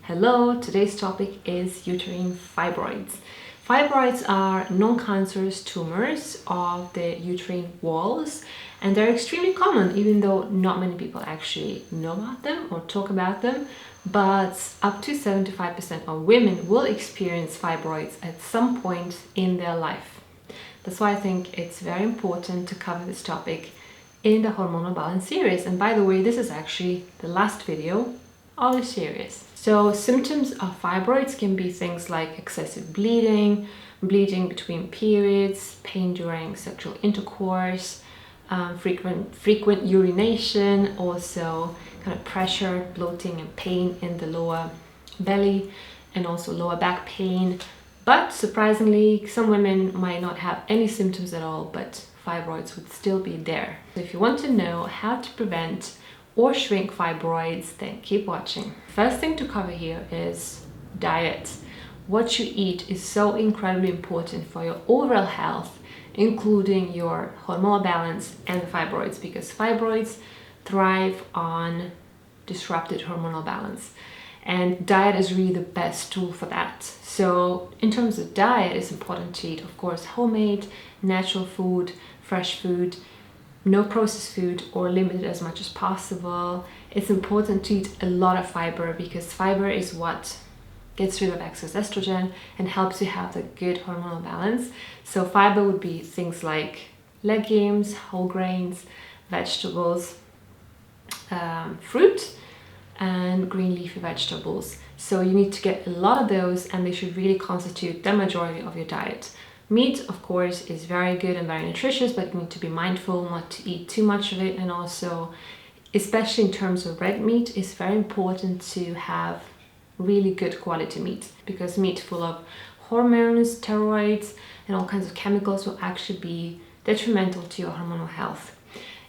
Hello, today's topic is uterine fibroids. Fibroids are non-cancerous tumors of the uterine walls, and they're extremely common, even though not many people actually know about them or talk about them. But up to 75% of women will experience fibroids at some point in their life. That's why I think it's very important to cover this topic in the Hormonal Balance series. And by the way, this is actually the last video of the series. So symptoms of fibroids can be things like excessive bleeding, bleeding between periods, pain during sexual intercourse, frequent urination, also kind of pressure, bloating and pain in the lower belly, and also lower back pain. But surprisingly, some women might not have any symptoms at all, but fibroids would still be there. So if you want to know how to prevent or shrink fibroids, then keep watching. First thing to cover here is diet. What you eat is so incredibly important for your overall health, including your hormonal balance and the fibroids, because fibroids thrive on disrupted hormonal balance. And diet is really the best tool for that. So in terms of diet, it's important to eat, of course, homemade, natural food, fresh food, no processed food, or limited as much as possible. It's important to eat a lot of fiber because fiber is what gets rid of excess estrogen and helps you have the good hormonal balance. So fiber would be things like legumes, whole grains, vegetables, fruit, and green leafy vegetables. So you need to get a lot of those, and they should really constitute the majority of your diet. Meat, of course, is very good and very nutritious, but you need to be mindful not to eat too much of it. And also, especially in terms of red meat, it's very important to have really good quality meat, because meat full of hormones, steroids, and all kinds of chemicals will actually be detrimental to your hormonal health.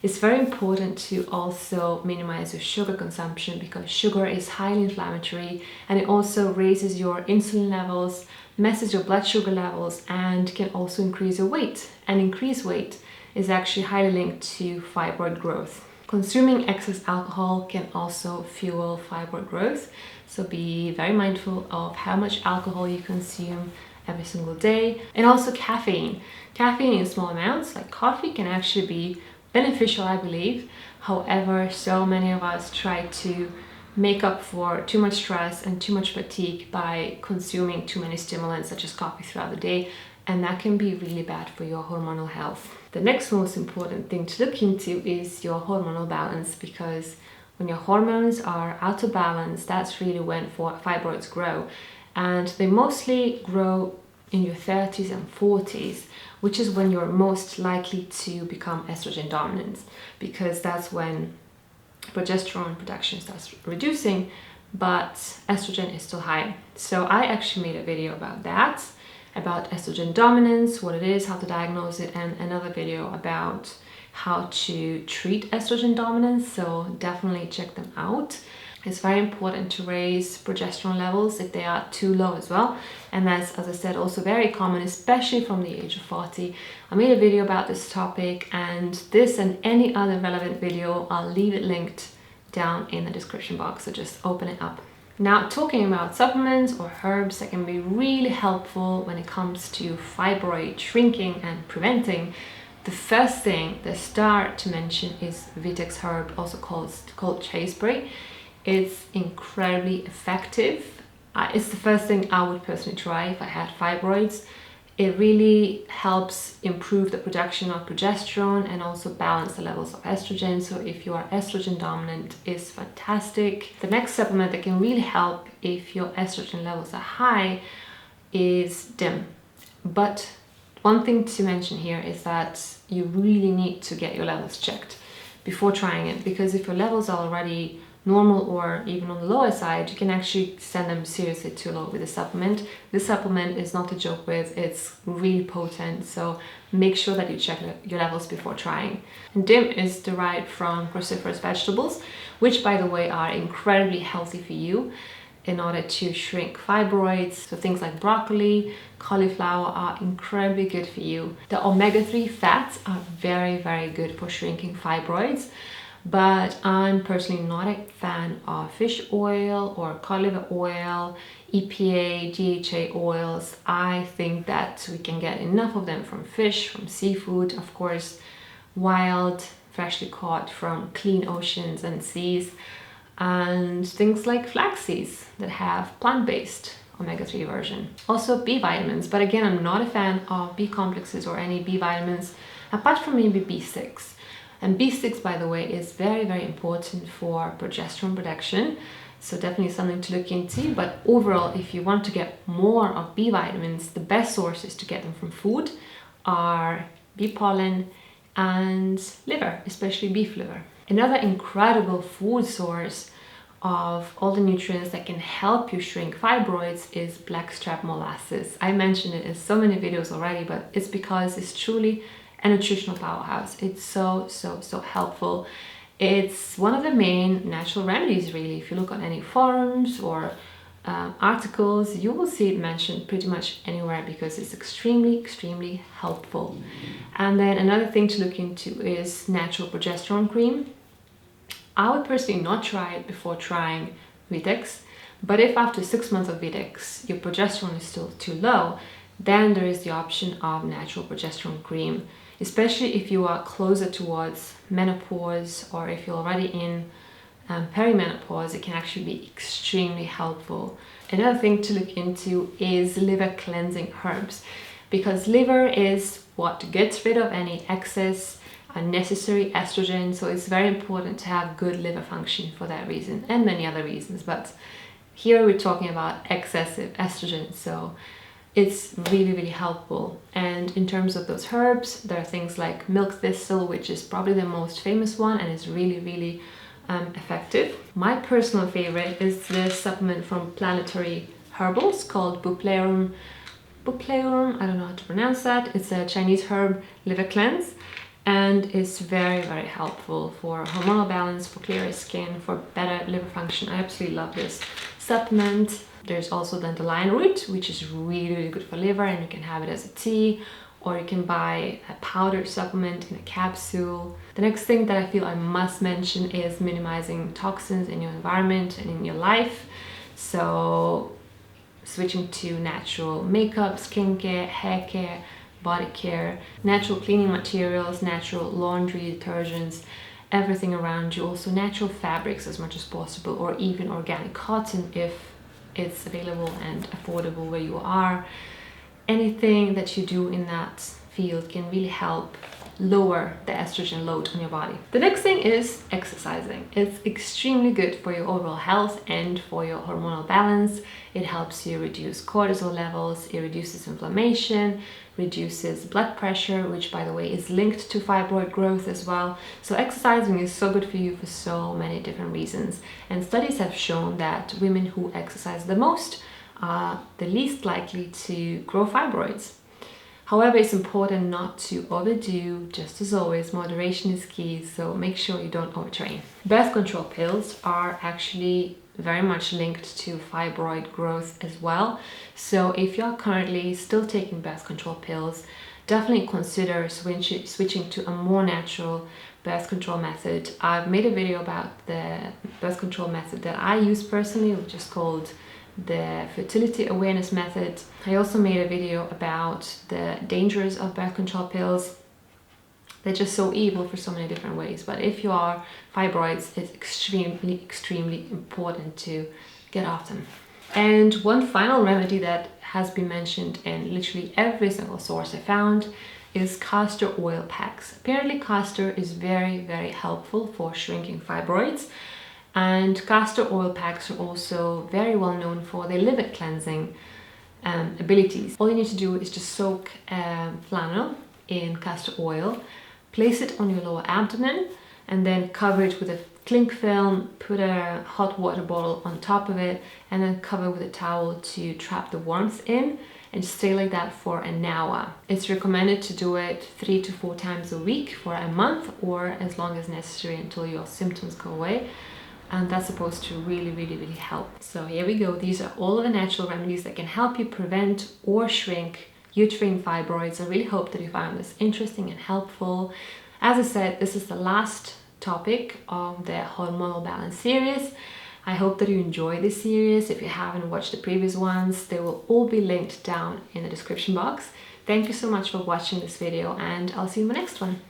It's very important to also minimize your sugar consumption, because sugar is highly inflammatory and it also raises your insulin levels, messes your blood sugar levels, and can also increase your weight. And increased weight is actually highly linked to fibroid growth. Consuming excess alcohol can also fuel fibroid growth, so be very mindful of how much alcohol you consume every single day. And also caffeine. Caffeine in small amounts, like coffee, can actually be beneficial, I believe. However, so many of us try to make up for too much stress and too much fatigue by consuming too many stimulants such as coffee throughout the day, and that can be really bad for your hormonal health. The next most important thing to look into is your hormonal balance, because when your hormones are out of balance, that's really when fibroids grow, and they mostly grow in your 30s and 40s, which is when you're most likely to become estrogen dominant, because that's when progesterone production starts reducing, but estrogen is still high. So I actually made a video about that, about estrogen dominance, what it is, how to diagnose it, and another video about how to treat estrogen dominance, so definitely check them out. It's very important to raise progesterone levels if they are too low as well, and that's, as I said, also very common, especially from the age of 40. I made a video about this topic, and this and any other relevant video, I'll leave it linked down in the description box, so just open it up. Now, talking about supplements or herbs that can be really helpful when it comes to fibroid shrinking and preventing, the first thing, the start to mention, is Vitex herb, also called Chase Spray. It's incredibly effective. It's the first thing I would personally try if I had fibroids. It really helps improve the production of progesterone and also balance the levels of estrogen. So if you are estrogen dominant, it's fantastic. The next supplement that can really help if your estrogen levels are high is DIM. But one thing to mention here is that you really need to get your levels checked before trying it, because if your levels are already normal or even on the lower side, you can actually send them seriously too low with the supplement. This supplement is not to joke with, it's really potent, so make sure that you check your levels before trying. And DIM is derived from cruciferous vegetables, which, by the way, are incredibly healthy for you in order to shrink fibroids. So things like broccoli, cauliflower are incredibly good for you. The omega-3 fats are very, very good for shrinking fibroids. but I'm personally not a fan of fish oil or cod liver oil, EPA, DHA oils. I think that we can get enough of them from fish, from seafood, of course, wild, freshly caught from clean oceans and seas, and things like flax seeds that have plant-based omega-3 version. Also B vitamins, but again, I'm not a fan of B complexes or any B vitamins, apart from maybe B6. And B6, by the way, is very, very important for progesterone production. So definitely something to look into. But overall, if you want to get more of B vitamins, the best sources to get them from food are bee pollen and liver, especially beef liver. Another incredible food source of all the nutrients that can help you shrink fibroids is blackstrap molasses. I mentioned it in so many videos already, but it's because it's truly a nutritional powerhouse. It's so helpful. It's one of the main natural remedies, really. If you look on any forums or articles, you will see it mentioned pretty much anywhere because it's extremely helpful. And then another thing to look into is natural progesterone cream. I would personally not try it before trying Vitex, but if after 6 months of Vitex your progesterone is still too low, then there is the option of natural progesterone cream, especially if you are closer towards menopause or if you're already in perimenopause. It can actually be extremely helpful. Another thing to look into is liver cleansing herbs, because liver is what gets rid of any excess unnecessary estrogen, so it's very important to have good liver function for that reason and many other reasons, but here we're talking about excessive estrogen, so it's really helpful. And in terms of those herbs, there are things like milk thistle, which is probably the most famous one and is really effective. My personal favorite is this supplement from Planetary Herbals called Buplerum. I don't know how to pronounce that. It's a Chinese herb liver cleanse, and it's very helpful for hormonal balance, for clearer skin, for better liver function. I absolutely love this supplement. There's also dandelion root, which is really good for liver, and you can have it as a tea, or you can buy a powdered supplement in a capsule. The next thing that I feel I must mention is minimizing toxins in your environment and in your life. So switching to natural makeup, skincare, hair care, body care, natural cleaning materials, natural laundry detergents, everything around you. Also natural fabrics as much as possible, or even organic cotton if it's available and affordable where you are. Anything that you do in that field can really help lower the estrogen load on your body. The next thing is exercising. It's extremely good for your overall health and for your hormonal balance. It helps you reduce cortisol levels, it reduces inflammation, reduces blood pressure, which by the way is linked to fibroid growth as well. So exercising is so good for you for so many different reasons. And studies have shown that women who exercise the most are the least likely to grow fibroids. However, it's important not to overdo. Just as always, moderation is key, so make sure you don't overtrain. Birth control pills are actually very much linked to fibroid growth as well. So if you're currently still taking birth control pills, definitely consider switching to a more natural birth control method. I've made a video about the birth control method that I use personally, which is called the fertility awareness method. I also made a video about the dangers of birth control pills. They're just so evil for so many different ways, but if you are fibroids, it's extremely important to get off them. And one final remedy that has been mentioned in literally every single source I found is castor oil packs. Apparently castor is very helpful for shrinking fibroids. And castor oil packs are also very well known for their liver cleansing abilities. All you need to do is just soak flannel in castor oil, place it on your lower abdomen, and then cover it with a cling film, put a hot water bottle on top of it, and then cover with a towel to trap the warmth in, and stay like that for an hour. It's recommended to do it 3 to 4 times a week for a month, or as long as necessary until your symptoms go away. And that's supposed to really help. So here we go. These are all of the natural remedies that can help you prevent or shrink uterine fibroids. I really hope that you found this interesting and helpful. As I said, this is the last topic of the Hormonal Balance series. I hope that you enjoy this series. If you haven't watched the previous ones, they will all be linked down in the description box. Thank you so much for watching this video, and I'll see you in the next one.